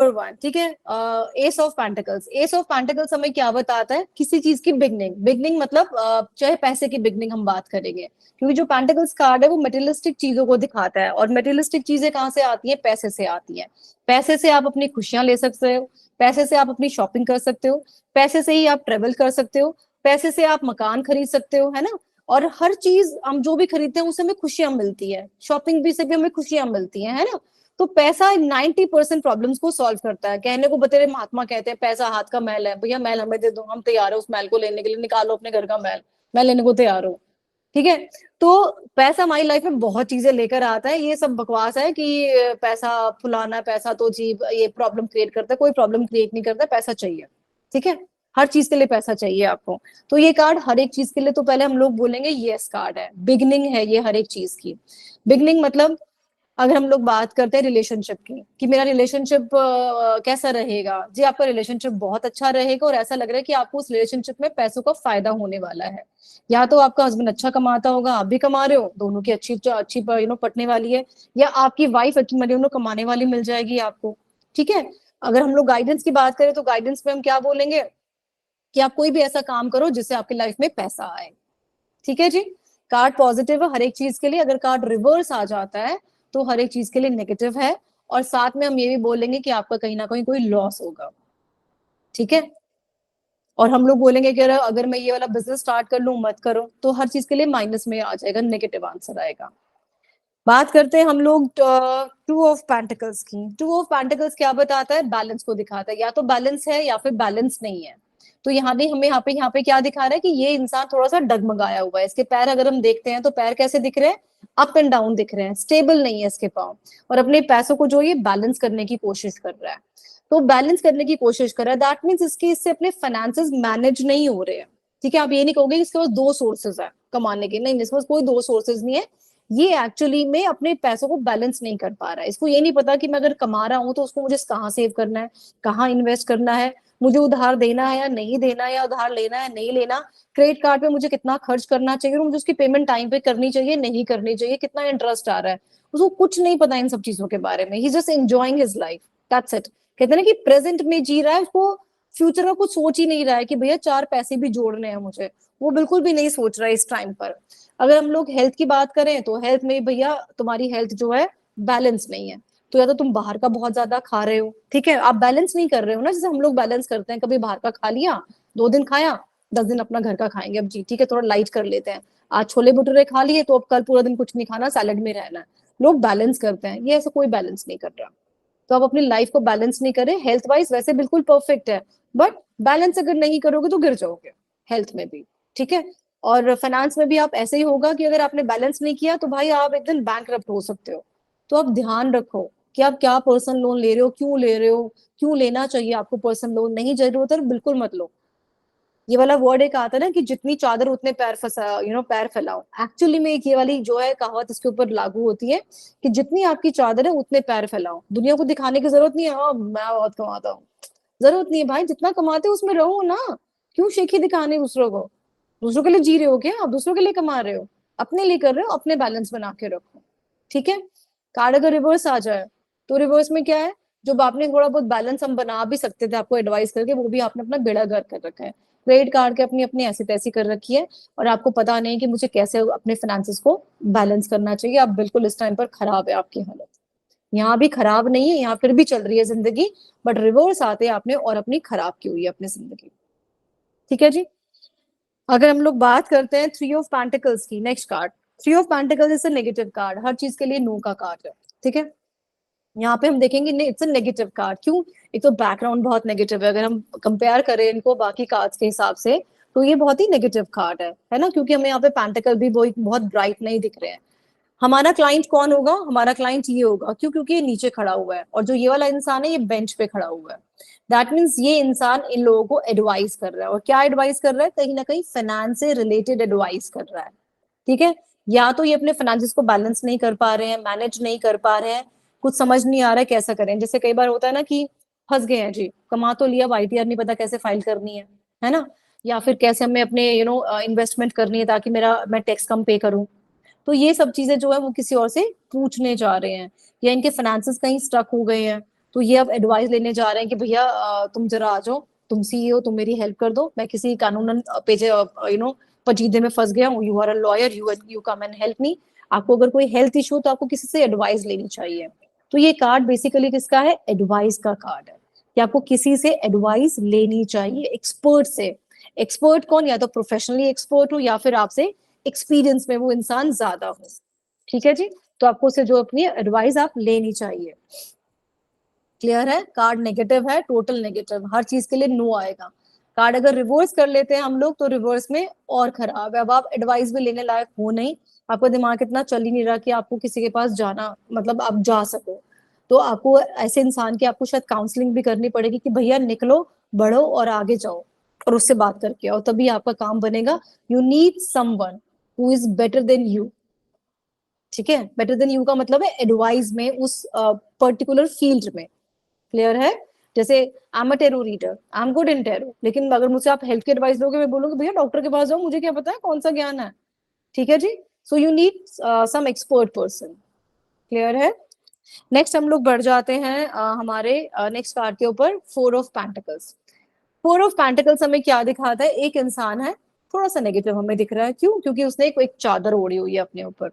One, ठीक है। S of pentacles, S of pentacles हमें क्या बताता है? किसी चीज की बिगनिंग, बिगनिंग मतलब चाहे पैसे की बिगनिंग हम बात करेंगे, क्योंकि जो पेंटिकल्स कार्ड है वो मटेरियलिस्टिक चीजों को दिखाता है, और मटेरियलिस्टिक चीजें कहाँ से आती है? पैसे से आती है। पैसे से आप अपनी खुशियां ले सकते हो, पैसे से आप अपनी शॉपिंग कर सकते हो, पैसे से ही आप ट्रेवल कर सकते हो, पैसे से आप मकान खरीद सकते हो, है ना। और हर चीज हम जो भी खरीदते हैं उससे हमें खुशियां मिलती है, शॉपिंग भी से भी हमें खुशियां मिलती है ना। तो पैसा 90% प्रॉब्लम्स को सॉल्व करता है। कहने को बतेरे महात्मा कहते हैं पैसा हाथ का मैल है, भैया मैल हमें दे दो, हम तैयार है उस मैल को लेने के लिए, निकालो अपने घर का मैल, मैं लेने को तैयार हूँ, ठीक है। तो पैसा हमारी लाइफ में बहुत चीजें लेकर आता है, ये सब बकवास है कि पैसा फुलाना, पैसा तो जी ये प्रॉब्लम क्रिएट करता है, कोई प्रॉब्लम क्रिएट नहीं करता, पैसा चाहिए, ठीक है। हर चीज के लिए पैसा चाहिए आपको। तो ये कार्ड हर एक चीज के लिए, तो पहले हम लोग बोलेंगे यस कार्ड है, बिगनिंग है ये हर एक चीज की। बिगनिंग मतलब अगर हम लोग बात करते हैं रिलेशनशिप की, कि मेरा रिलेशनशिप कैसा रहेगा, जी आपका रिलेशनशिप बहुत अच्छा रहेगा, और ऐसा लग रहा है कि आपको उस रिलेशनशिप में पैसों का फायदा होने वाला है। या तो आपका हस्बैंड अच्छा कमाता होगा, आप भी कमा रहे हो, दोनों की अच्छी अच्छी पटने वाली है, या आपकी वाइफ अच्छी कमाने वाली मिल जाएगी आपको, ठीक है। अगर हम लोग गाइडेंस की बात करें तो गाइडेंस में हम क्या बोलेंगे कि आप कोई भी ऐसा काम करो जिससे आपकी लाइफ में पैसा आए, ठीक है जी। कार्ड पॉजिटिव है हर एक चीज के लिए, अगर कार्ड रिवर्स आ जाता है तो हर एक चीज के लिए नेगेटिव है। और साथ में हम ये भी बोलेंगे कि आपका कहीं ना कहीं कोई लॉस होगा, ठीक है। और हम लोग बोलेंगे कि अगर मैं ये वाला बिजनेस स्टार्ट कर लूं मत करो, तो हर चीज के लिए माइनस में आ जाएगा, नेगेटिव आंसर आएगा। बात करते हैं हम लोग टू ऑफ पेंटिकल्स की। टू ऑफ पेंटिकल्स क्या बताता है? बैलेंस को दिखाता है, या तो बैलेंस है या फिर बैलेंस नहीं है। तो यहाँ भी हमें यहाँ पे क्या दिखा रहा है कि ये इंसान थोड़ा सा डगमगाया हुआ है, इसके पैर अगर हम देखते हैं तो पैर कैसे दिख रहे हैं? अप एंड डाउन दिख रहे हैं, स्टेबल नहीं है इसके पाँव। और अपने पैसों को जो ये बैलेंस करने की कोशिश कर रहा है, तो बैलेंस करने की कोशिश कर रहा है, दैट मीन्स इसके इससे अपने फाइनेंसेस मैनेज नहीं हो रहे हैं, ठीक है। आप ये नहीं कहोगे कि इसके पास दो सोर्सेज है कमाने के, नहीं, इसके पास कोई दो सोर्सेज नहीं है। ये एक्चुअली में अपने पैसों को बैलेंस नहीं कर पा रहा है, इसको ये नहीं पता कि मैं अगर कमा रहा हूं तो उसको मुझे कहाँ सेव करना है, कहाँ इन्वेस्ट करना है, मुझे उधार देना है या नहीं देना है, या उधार लेना है नहीं लेना, क्रेडिट कार्ड पे मुझे कितना खर्च करना चाहिए, और मुझे उसकी पेमेंट टाइम पे करनी चाहिए नहीं करनी चाहिए, कितना इंटरेस्ट आ रहा है, उसको कुछ नहीं पता इन सब चीजों के बारे में। He just enjoying his life, that's it. कहते हैं ना कि प्रेजेंट में जी रहा है, उसको फ्यूचर का कुछ सोच ही नहीं रहा है कि भैया चार पैसे भी जोड़ने हैं मुझे, वो बिल्कुल भी नहीं सोच रहा है इस टाइम पर। अगर हम लोग हेल्थ की बात करें तो हेल्थ में भैया तुम्हारी हेल्थ जो है बैलेंस नहीं है, तो या तो तुम बाहर का बहुत ज्यादा खा रहे हो, ठीक है, आप बैलेंस नहीं कर रहे हो ना, जैसे हम लोग बैलेंस करते हैं, कभी बाहर का खा लिया, 2 दिन खाया, 10 दिन अपना घर का खाएंगे, अब जी ठीक है थोड़ा लाइट कर लेते हैं, आज छोले भटूरे खा लिए तो अब कल पूरा दिन कुछ नहीं खाना, सैलेड में रहना है। लोग बैलेंस करते हैं, ये ऐसा कोई बैलेंस नहीं कर रहा। तो आप अपनी लाइफ को बैलेंस नहीं करें, हेल्थ वाइज वैसे बिल्कुल परफेक्ट है, बट बैलेंस अगर नहीं करोगे तो गिर जाओगे, हेल्थ में भी, ठीक है। और फाइनेंस में भी आप ऐसे ही होगा कि अगर आपने बैलेंस नहीं किया तो भाई आप एक दिन बैंकरप्ट हो सकते हो। तो आप ध्यान रखो कि आप क्या पर्सनल लोन ले रहे हो, क्यों ले रहे हो, क्यों लेना चाहिए आपको पर्सनल लोन, नहीं जरूरत है तो बिल्कुल मत लो। ये वाला वर्ड एक आता है ना कि जितनी चादर उतने पैर फंसा, पैर फैलाओ, एक्चुअली में एक ये वाली जो है कहावत इसके ऊपर लागू होती है कि जितनी आपकी चादर है उतने पैर फैलाओ, दुनिया को दिखाने की जरूरत नहीं है हाँ मैं बहुत कमाता हूँ, जरूरत नहीं है भाई, जितना कमाते हो उसमें रहो ना, क्यों शेखी दिखाने दूसरों को? दूसरों के लिए जी रहे हो क्या आप? दूसरों के लिए कमा रहे हो? अपने लिए कर रहे हो, अपने बैलेंस बना के रखो, ठीक है। कार्ड अगर रिवर्स आ जाए तो रिवर्स में क्या है? जो आपने थोड़ा बहुत बैलेंस हम बना भी सकते थे आपको एडवाइस करके, वो भी आपने अपना बेड़ा गर्क कर रखा है, क्रेडिट कार्ड के अपनी अपनी ऐसी तैसी कर रखी है, और आपको पता नहीं कि मुझे कैसे अपने फाइनेंसेस को बैलेंस करना चाहिए। आप बिल्कुल इस टाइम पर खराब है आपकी हालत, यहाँ भी खराब नहीं है, यहाँ फिर भी चल रही है जिंदगी, बट रिवर्स आते आपने और अपनी खराब की हुई है अपनी जिंदगी, ठीक है जी। अगर हम लोग बात करते हैं थ्री ऑफ पेंटिकल्स की, next card, three of pentacles is a negative card, हर चीज के लिए नो का कार्ड है, ठीक है। यहाँ पे हम देखेंगे इट्स अ नेगेटिव कार्ड, क्यों? एक तो बैकग्राउंड बहुत नेगेटिव है, अगर हम कंपेयर करें इनको बाकी कार्ड्स के हिसाब से तो ये बहुत ही नेगेटिव कार्ड है ना, क्योंकि हमें यहाँ पे पेंटिकल भी वो बहुत ब्राइट नहीं दिख रहे हैं। हमारा क्लाइंट कौन होगा? हमारा क्लाइंट ये होगा, क्यों? क्योंकि ये नीचे खड़ा हुआ है, और जो ये वाला इंसान है ये बेंच पे खड़ा हुआ है, दैट मीन्स ये इंसान इन लोगों को एडवाइस कर रहा है, और क्या एडवाइस कर रहा है? कहीं ना कहीं फाइनेंस से रिलेटेड एडवाइस कर रहा है, ठीक है। या तो ये अपने फाइनेंसेस को बैलेंस नहीं कर पा रहे हैं, मैनेज नहीं कर पा रहे हैं, कुछ समझ नहीं आ रहा है कैसा करें, जैसे कई बार होता है ना कि फंस गए हैं जी, कमा तो लिया, आईटीआर नहीं पता कैसे फाइल करनी है ना, या फिर कैसे हमें अपने इन्वेस्टमेंट करनी है ताकि मैं टैक्स कम पे करूं। तो ये सब चीजें जो है वो किसी और से पूछने जा रहे हैं, या इनके फाइनेंसेस कहीं स्टक हो गए हैं, तो ये अब एडवाइस लेने जा रहे हैं कि भैया तुम जरा आ जाओ, तुम सीईओ, तुम मेरी हेल्प कर दो, मैं किसी कानूनन पेजे पचीदे में फंस गया हूँ, you are a lawyer, you come and help me. आपको अगर कोई हेल्थ इशू तो आपको किसी से एडवाइस लेनी चाहिए। तो ये कार्ड बेसिकली किसका है? एडवाइस का कार्ड है कि आपको किसी से एडवाइस लेनी चाहिए, एक्सपर्ट से। एक्सपर्ट कौन? या तो प्रोफेशनली एक्सपर्ट हो या फिर आपसे एक्सपीरियंस में वो इंसान ज्यादा हो। ठीक है जी, तो आपको उसे जो अपनी एडवाइस आप लेनी चाहिए। क्लियर है? कार्ड नेगेटिव है, टोटल नेगेटिव, हर चीज के लिए नो आएगा। कार्ड अगर रिवर्स कर लेते हैं हम लोग तो रिवर्स में और खराब है। अब आप एडवाइस भी लेने लायक हो नहीं, आपका दिमाग इतना चल ही नहीं रहा कि आपको किसी के पास जाना, मतलब आप जा सको। तो आपको ऐसे इंसान की आपको शायद काउंसलिंग भी करनी पड़ेगी कि भैया निकलो, बढ़ो और आगे जाओ, और उससे बात करके आओ, तभी आपका काम बनेगा। You need someone who is better than you. ठीक है, बेटर देन यू का मतलब है एडवाइस में, उस पर्टिकुलर फील्ड में। क्लियर है? जैसे I am a tarot reader, I am good in tarot, लेकिन अगर मुझसे आप हेल्थ की एडवाइस दोगे, मैं बोलूंगी भैया डॉक्टर के पास जाओ, मुझे क्या पता है कौन सा ज्ञान है। ठीक है जी, so you need some expert person. Clear है? नेक्स्ट हम लोग बढ़ जाते हैं हमारे नेक्स्ट कार्ड के ऊपर, four of pentacles. Four of pentacles हमें क्या दिखाता है? एक इंसान है, थोड़ा सा नेगेटिव हमें दिख रहा है, क्यों? क्योंकि उसने एक चादर ओढ़ी हुई है अपने ऊपर।